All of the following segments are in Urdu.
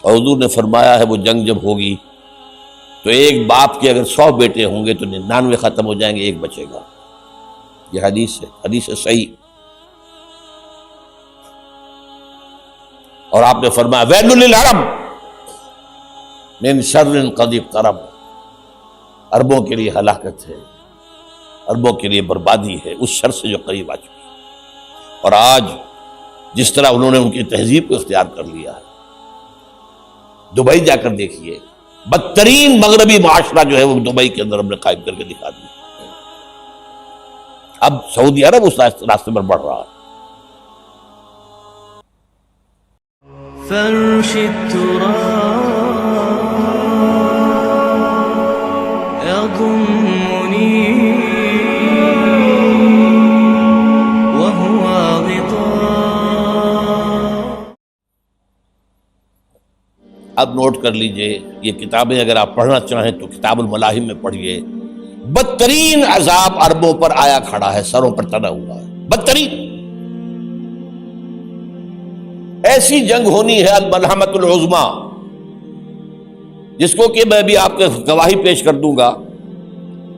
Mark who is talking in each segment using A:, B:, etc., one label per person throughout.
A: اور حضور نے فرمایا ہے وہ جنگ جب ہوگی تو ایک باپ کے اگر 100 بیٹے ہوں گے تو 99 ختم ہو جائیں گے، ایک بچے گا۔ یہ حدیث ہے صحیح۔ اور آپ نے فرمایا ویل للعرب من شر قد اقترب، عربوں کے لیے ہلاکت ہے، عربوں کے لیے بربادی ہے اس شر سے جو قریب آ چکی ہے۔ اور آج جس طرح انہوں نے ان کی تہذیب کو اختیار کر لیا ہے، دبئی جا کر دیکھیے، بدترین مغربی معاشرہ جو ہے وہ دبئی کے اندر ہم نے قائم کر کے دکھا دیا۔ اب سعودی عرب اس راستے پر بڑھ رہا ہے۔
B: فرش التراب يضمني وهو غطاء۔
A: اب نوٹ کر لیجئے، یہ کتابیں اگر آپ پڑھنا چاہیں تو کتاب الملاحم میں پڑھیے۔ بدترین عذاب عربوں پر آیا کھڑا ہے، سروں پر تنا ہوا ہے، بدترین۔ ایسی جنگ ہونی ہے الملحمۃ العظمیٰ، جس کو کہ میں بھی آپ کو گواہی پیش کر دوں گا،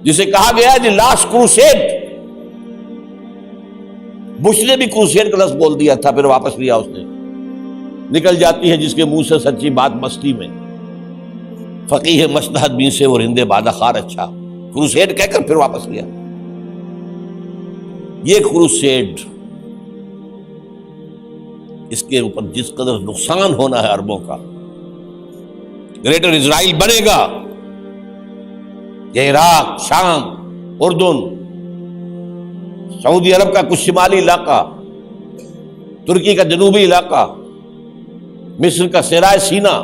A: جسے کہا گیا ہے لاسٹ کروسیڈ۔ بش نے بھی کروسیڈ کا لفظ بول دیا تھا، پھر واپس لیا اس نے۔ نکل جاتی ہے جس کے منہ سے سچی بات مستی میں، فقیہ مصلحت بین سے وہ رندے بادہ خار اچھا، کروسیڈ کہہ کر پھر واپس لیا۔ یہ کروسیڈ، اس کے اوپر جس قدر نقصان ہونا ہے عربوں کا، گریٹر اسرائیل بنے گا، یہ عراق، شام، اردن، سعودی عرب کا کچھ شمالی علاقہ، ترکی کا جنوبی علاقہ، مصر کا صحرائے سینا،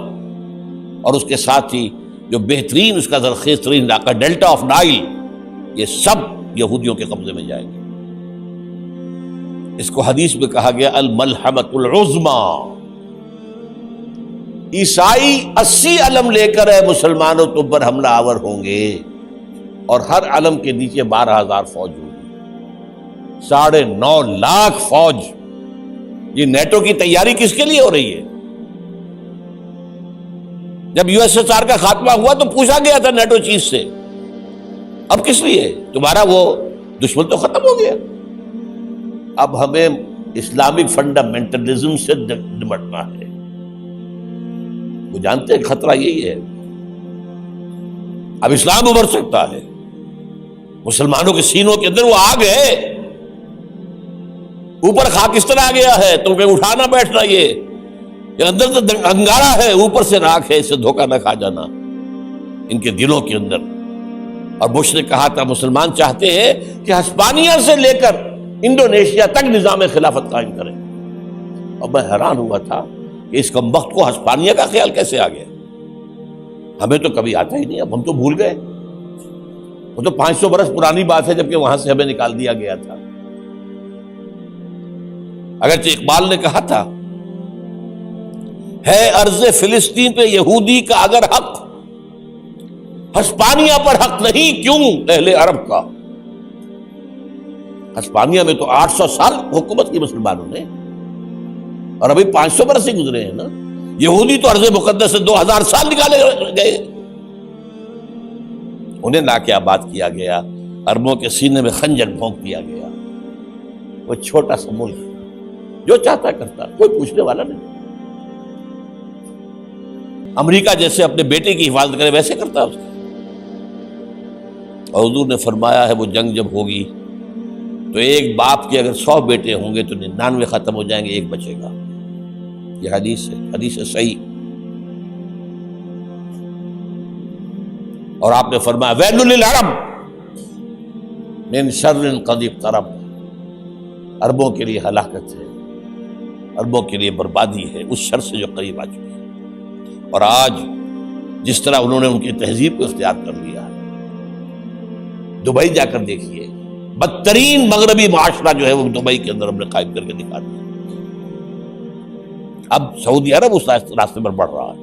A: اور اس کے ساتھ ہی جو بہترین اس کا زرخیز ترین علاقہ ڈیلٹا آف نائل، یہ سب یہودیوں کے قبضے میں جائیں گے۔ اس کو حدیث میں کہا گیا الملحمۃ العظمیٰ۔ عیسائی 80 علم لے کر اے مسلمانوں تم پر حملہ آور ہوں گے، اور ہر علم کے نیچے 12,000 فوج ہوگی، 9.5 لاکھ فوج۔ یہ نیٹو کی تیاری کس کے لیے ہو رہی ہے؟ جب USSR کا خاتمہ ہوا تو پوچھا گیا تھا نیٹو چیف سے، اب کس لیے؟ تمہارا وہ دشمن تو ختم ہو گیا، اب ہمیں اسلامک فنڈامنٹلزم سے نمٹنا ہے۔ وہ جانتے ہیں خطرہ یہی ہے، اب اسلام ابھر سکتا ہے، مسلمانوں کے سینوں کے اندر وہ آگ ہے، اوپر خاکستر آ گیا ہے، تمہیں اٹھانا بیٹھنا، یہ اندر تو انگارہ ہے، اوپر سے راکھ ہے، اس سے دھوکہ نہ کھا جانا ان کے دلوں کے اندر۔ اور بش نے کہا تھا مسلمان چاہتے ہیں کہ ہسپانیہ سے لے کر انڈونیشیا تک نظام خلافت قائم کریں، اور میں حیران ہوا تھا کہ اس کمبخت کو ہسپانیہ کا خیال کیسے آ گیا؟ ہمیں تو کبھی آتا ہی نہیں، اب ہم تو بھول گئے، وہ تو 500 برس پرانی بات ہے جبکہ وہاں سے ہمیں نکال دیا گیا تھا۔ اگرچہ اقبال نے کہا تھا ہے ارض فلسطین پہ یہودی کا اگر حق، ہسپانیہ پر حق نہیں کیوں اہل عرب کا؟ ہسپانیہ میں تو 800 سال حکومت کی مسلمانوں نے، اور ابھی 500 برس سے گزرے ہیں نا۔ یہودی تو ارض مقدس سے 2000 سال نکالے گئے، انہیں لا کے آباد کیا گیا، عربوں کے سینے میں خنجر بھونک دیا گیا۔ وہ چھوٹا سا ملک جو چاہتا کرتا، کوئی پوچھنے والا نہیں۔ امریکہ جیسے اپنے بیٹے کی حفاظت کرے ویسے کرتا اس کا۔ اور حضور نے فرمایا ہے وہ جنگ جب ہوگی تو ایک باپ کے اگر 100 بیٹے ہوں گے تو 99 ختم ہو جائیں گے، ایک بچے گا۔ یہ حدیث ہے صحیح۔ اور آپ نے فرمایا ویل للعرب من شر قد اقترب، عربوں کے لیے ہلاکت ہے، عربوں کے لیے بربادی ہے اس شر سے جو قریب آ چکی ہے۔ اور آج جس طرح انہوں نے ان کی تہذیب کو اختیار کر لیا ہے، دبئی جا کر دیکھیے، بدترین مغربی معاشرہ جو ہے وہ دبئی کے اندر ہم نے قائم کر کے دکھا دیا۔ اب سعودی عرب اس راستے پر بڑھ رہا ہے۔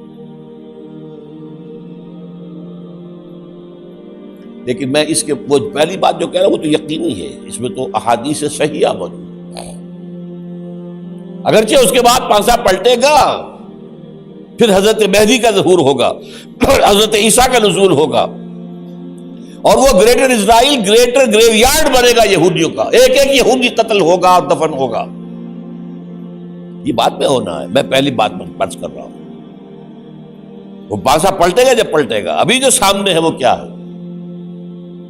A: لیکن میں اس کے وہ پہلی بات جو کہہ رہا ہوں وہ تو یقینی ہے، اس میں تو احادیث صحیحہ موجود ہے، اگرچہ اس کے بعد پانسا پلٹے گا، پھر حضرت مہدی کا ظہور ہوگا، حضرت عیسیٰ کا نزول ہوگا، اور وہ گریٹر اسرائیل گریٹر گریو یارڈ بنے گا یہودیوں کا، ایک ایک یہودی قتل ہوگا اور دفن ہوگا۔ یہ بات میں ہونا ہے، میں پہلی بات پرچ کر رہا ہوں۔ وہ بادشاہ پلٹے گا جب پلٹے گا، ابھی جو سامنے ہے وہ کیا ہے؟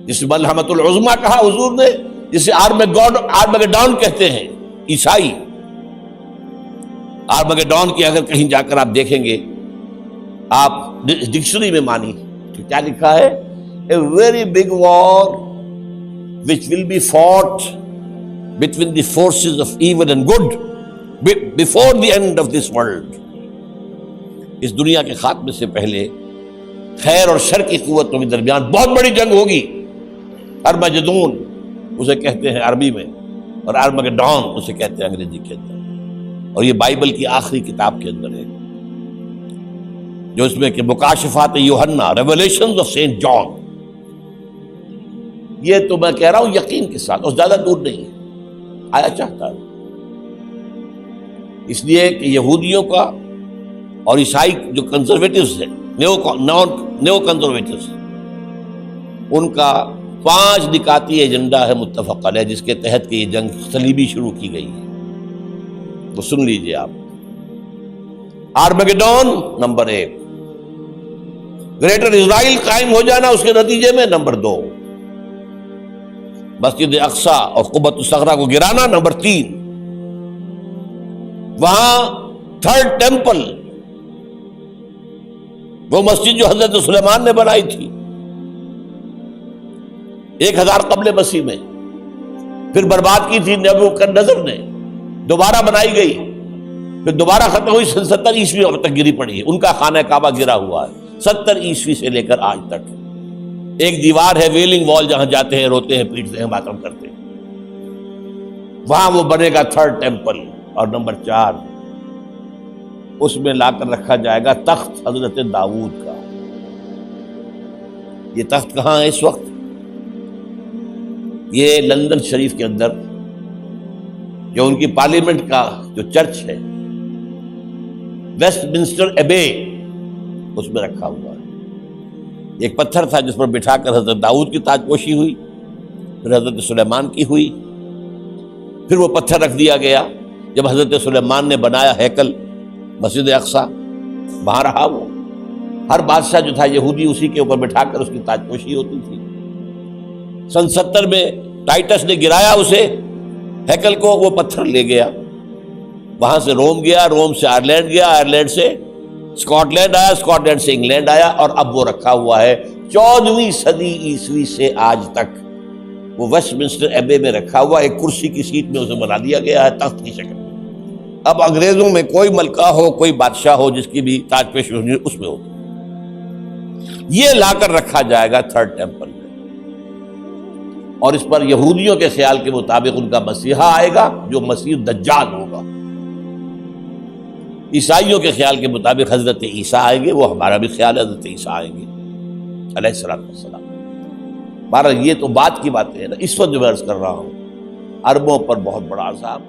A: جس ملحمۃ العظمیٰ کہا حضور نے، جسے آرمگیڈون کہتے ہیں عیسائی۔ آرمگیڈون کی اگر کہیں جا کر آپ دیکھیں گے، آپ ڈکشنری میں مانی کہ کیا لکھا ہے؟ A very big war which will be fought between the forces of evil and good before the end of this world. اس دنیا کے خاتمے سے پہلے خیر اور شر کی قوتوں کے درمیان بہت بڑی جنگ ہوگی۔ ارمجدون اسے کہتے ہیں عربی میں، اور آرمگیڈون اسے کہتے ہیں انگریزی کے اندر، اور یہ بائبل کی آخری کتاب کے اندر ہے، جو اس میں کہ مکاشفات یوحنا، ریویلیشنز آف سینٹ جان۔ یہ تو میں کہہ رہا ہوں یقین کے ساتھ، اور زیادہ دور نہیں ہے، آیا چاہتا ہے۔ اس لیے کہ یہودیوں کا اور عیسائی جو کنزرویٹوز ہیں، نیو کنزرویٹوز، ان کا 5 نکاتی ایجنڈا ہے متفق علیہ، جس کے تحت کہ یہ جنگ صلیبی شروع کی گئی ہے۔ وہ سن لیجئے آپ۔ آرمگیڈون نمبر 1، گریٹر اسرائیل قائم ہو جانا اس کے نتیجے میں نمبر 2، مسجد اقصی اور قبۃ الصغریٰ کو گرانا نمبر 3، وہاں تھرڈ ٹیمپل، وہ مسجد جو حضرت سلیمان نے بنائی تھی 1000 قبل مسیح میں، پھر برباد کی تھی نبوکدنضر نے، دوبارہ بنائی گئی، پھر دوبارہ ختم ہوئی، 70 عیسوی تک گری پڑی ہے۔ ان کا خانہ کعبہ گرا ہوا ہے 70 عیسوی سے لے کر آج تک۔ ایک دیوار ہے ویلنگ وال، جہاں جاتے ہیں، روتے ہیں، پیٹتے ہیں، ماتم کرتے ہیں، وہاں وہ بنے گا تھرڈ ٹیمپل۔ اور نمبر 4، اس میں لا کر رکھا جائے گا تخت حضرت داؤد کا۔ یہ تخت کہاں ہے اس وقت؟ یہ لندن شریف کے اندر، جو ان کی پارلیمنٹ کا جو چرچ ہے، ویسٹ منسٹر ایبے، اس میں رکھا ہوا ہے۔ ایک پتھر تھا جس پر بٹھا کر حضرت داؤد کی تاج پوشی ہوئی، پھر حضرت سلیمان کی ہوئی، پھر وہ پتھر رکھ دیا گیا جب حضرت سلیمان نے بنایا ہیکل مسجد اقصی، وہاں رہا وہ۔ ہر بادشاہ جو تھا یہودی اسی کے اوپر بٹھا کر اس کی تاج پوشی ہوتی تھی۔ سن 70 میں ٹائٹس نے گرایا اسے، ہیکل کو، وہ پتھر لے گیا، وہاں سے روم گیا، روم سے آئرلینڈ گیا، آئرلینڈ سے اسکاٹ لینڈ آیا، اسکاٹ لینڈ سے انگلینڈ آیا، اور اب وہ رکھا ہوا ہے 14ویں صدی عیسوی سے آج تک۔ وہ ویسٹ منسٹر ایبے میں رکھا ہوا، ایک کرسی کی سیٹ میں اسے بنا دیا گیا ہے تخت کی شکل میں۔ اب انگریزوں میں کوئی ملکہ ہو، کوئی بادشاہ ہو جس کی بھی تاج پوشی ہو، اس میں ہوتی، یہ لا کر رکھا جائے گا تھرڈ ٹیمپل میں۔ اور اس پر یہودیوں کے خیال کے مطابق ان کا مسیحا آئے گا جو مسیح دجال ہوگا۔ عیسائیوں کے خیال کے مطابق حضرت عیسیٰ آئیں گے، وہ ہمارا بھی خیال ہے حضرت عیسیٰ آئیں گے علیہ السلام۔ بہرحال یہ تو بات کی باتیں ہیں نا، اس وقت جو میں عرض کر رہا ہوں، عربوں پر بہت بڑا عذاب۔